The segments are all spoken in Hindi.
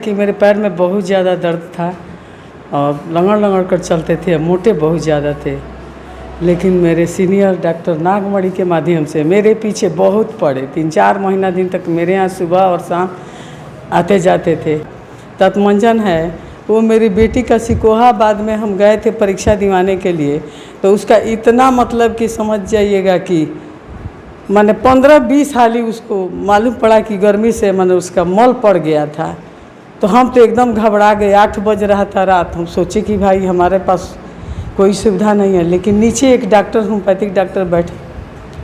कि मेरे पैर में बहुत ज़्यादा दर्द था और लंगड़ लंगड़ कर चलते थे, मोटे बहुत ज़्यादा थे। लेकिन मेरे सीनियर डॉक्टर नागमणि के माध्यम से मेरे पीछे बहुत पड़े, 3-4 महीना दिन तक मेरे यहाँ सुबह और शाम आते जाते थे। तत्मंजन है वो मेरी बेटी का सिकोहाबाद में हम गए थे परीक्षा दिवाने के लिए, तो उसका इतना मतलब कि समझ जाइएगा कि मैंने 15-20 हाली उसको मालूम पड़ा कि गर्मी से मैंने उसका मल पड़ गया था। तो हम तो एकदम घबरा गए। 8 बज रहा था रात। हम सोचे कि भाई हमारे पास कोई सुविधा नहीं है, लेकिन नीचे एक डॉक्टर होम्योपैथिक डॉक्टर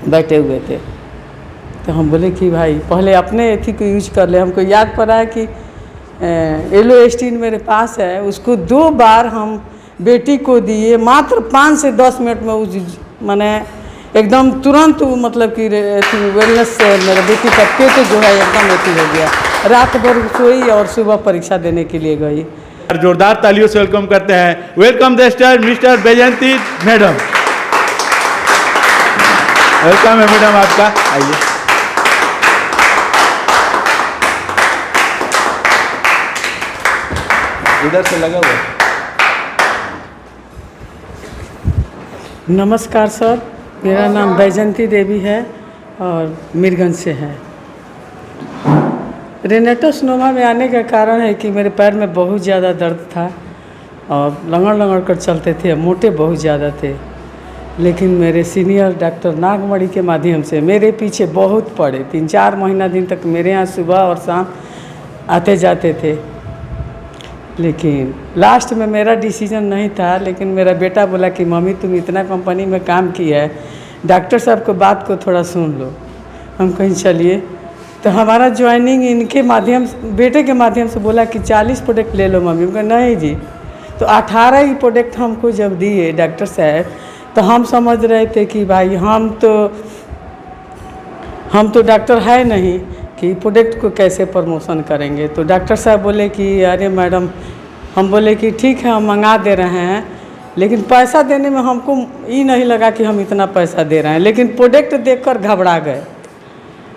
बैठे हुए थे। तो हम बोले कि भाई पहले अपने एथी को यूज कर ले। हमको याद पड़ा है कि एलोएस्टिन मेरे पास है, उसको 2 बार हम बेटी को दिए, मात्र 5 से 10 मिनट में उस मैंने एकदम तुरंत मतलब कि वेलनेस से मेरे बेटी का पेट जो है एकदम एथी हो गया। रात भर सोई और सुबह परीक्षा देने के लिए गई। जोरदार तालियों से वेलकम करते हैं। Welcome the star mister Baijayanti madam. Welcome है मैडम आपका, आइए। इधर से लगा हुआ। नमस्कार सर, मेरा नाम बैजयंती देवी है और मीरगंज से है। रेनेटोसनोमा में आने का कारण है कि मेरे पैर में बहुत ज़्यादा दर्द था और लंगड़ लंगड़ कर चलते थे, मोटे बहुत ज़्यादा थे। लेकिन मेरे सीनियर डॉक्टर नागमणि के माध्यम से मेरे पीछे बहुत पड़े, 3-4 महीना दिन तक मेरे यहाँ सुबह और शाम आते जाते थे। लेकिन लास्ट में मेरा डिसीजन नहीं था, लेकिन मेरा बेटा बोला कि मम्मी तुम इतना कंपनी में काम की है, डॉक्टर साहब को बात को थोड़ा सुन लो। हम कहीं चलिए, तो हमारा ज्वाइनिंग इनके माध्यम से, बेटे के माध्यम से बोला कि 40 प्रोडक्ट ले लो मम्मी। उनका नहीं जी। तो 18 ही प्रोडक्ट हमको जब दिए डॉक्टर साहब, तो हम समझ रहे थे कि भाई हम तो डॉक्टर है नहीं कि प्रोडक्ट को कैसे प्रमोशन करेंगे। तो डॉक्टर साहब बोले कि अरे मैडम, हम बोले कि ठीक है हम मंगा दे रहे हैं, लेकिन पैसा देने में हमको ये नहीं लगा कि हम इतना पैसा दे रहे हैं। लेकिन प्रोडक्ट देखकर घबरा गए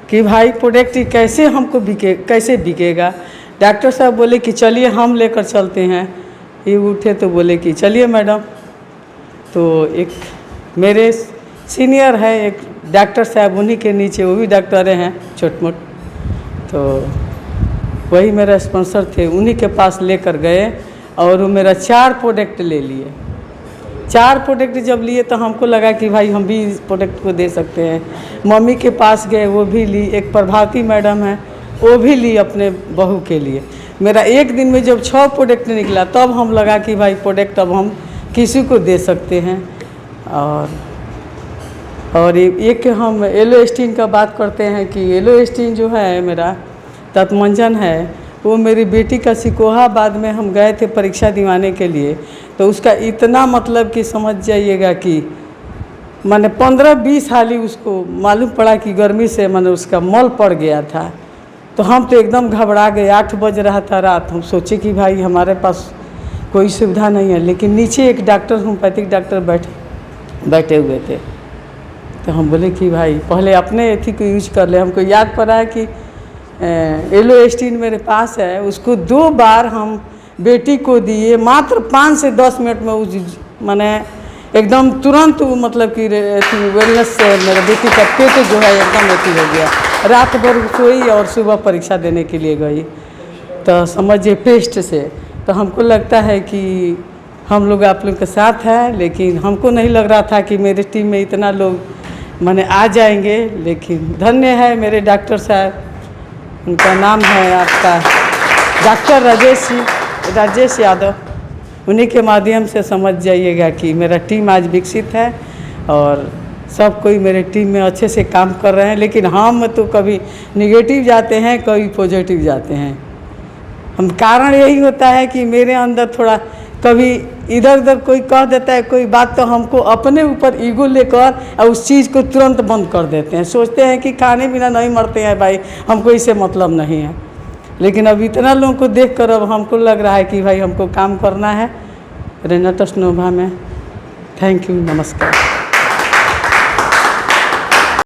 कि भाई प्रोडक्ट कैसे हमको कैसे बिकेगा। डॉक्टर साहब बोले कि चलिए हम लेकर चलते हैं। ये उठे तो बोले कि चलिए मैडम। तो एक मेरे सीनियर है एक डॉक्टर साहब, उन्हीं के नीचे वो भी डॉक्टर हैं छोट मोट, तो वही मेरा स्पॉन्सर थे, उन्हीं के पास लेकर गए और वो मेरा 4 प्रोडक्ट ले लिए। 4 प्रोडक्ट जब लिए तो हमको लगा कि भाई हम भी इस प्रोडक्ट को दे सकते हैं। मम्मी के पास गए, वो भी ली। एक प्रभावती मैडम है, वो भी ली अपने बहू के लिए। मेरा एक दिन में जब 6 प्रोडक्ट निकला, तब हम लगा कि भाई प्रोडक्ट अब हम किसी को दे सकते हैं। और एक हम एलोएस्टिन का बात करते हैं कि एलोएस्टिन जो है मेरा तत्मंजन है, वो मेरी बेटी का सिकोहाबाद में हम गए थे परीक्षा दिवाने के लिए, तो उसका इतना मतलब कि समझ जाइएगा कि मैंने 15-20 हाली उसको मालूम पड़ा कि गर्मी से मैंने उसका मल पड़ गया था। तो हम तो एकदम घबरा गए। 8 बज रहा था रात। हम सोचे कि भाई हमारे पास कोई सुविधा नहीं है, लेकिन नीचे एक डॉक्टर होम्योपैथिक डॉक्टर बैठे हुए थे। तो हम बोले कि भाई पहले अपने एथी को यूज कर ले। हमको याद पड़ा है कि एलोएस्टिन मेरे पास है, उसको 2 बार हम बेटी को दिए, मात्र 5 से 10 मिनट में उस मैंने एकदम तुरंत मतलब कि वेलनेस से मेरे बेटी का पेट जो है एकदम एथी हो गया। रात भर सोई और सुबह परीक्षा देने के लिए गई। तो समझिए पेस्ट से, तो हमको लगता है कि हम लोग आप लोग के साथ हैं, लेकिन हमको नहीं लग रहा था कि मेरे टीम में इतना लोग मैंने आ जाएंगे। लेकिन धन्य है मेरे डॉक्टर साहब, उनका नाम है आपका डॉक्टर राजेश यादव। उन्हीं के माध्यम से समझ जाइएगा कि मेरा टीम आज विकसित है और सब कोई मेरे टीम में अच्छे से काम कर रहे हैं। लेकिन हम तो कभी निगेटिव जाते हैं, कभी पॉजिटिव जाते हैं। हम कारण यही होता है कि मेरे अंदर थोड़ा कभी इधर उधर कोई कह देता है कोई बात, तो हमको अपने ऊपर ईगो लेकर और उस चीज़ को तुरंत बंद कर देते हैं। सोचते हैं कि खाने बिना नहीं मरते हैं भाई, हमको इससे मतलब नहीं है। लेकिन अब इतना लोगों को देखकर अब हमको लग रहा है कि भाई हमको काम करना है रेनेटोसनोमा में। थैंक यू, नमस्कार।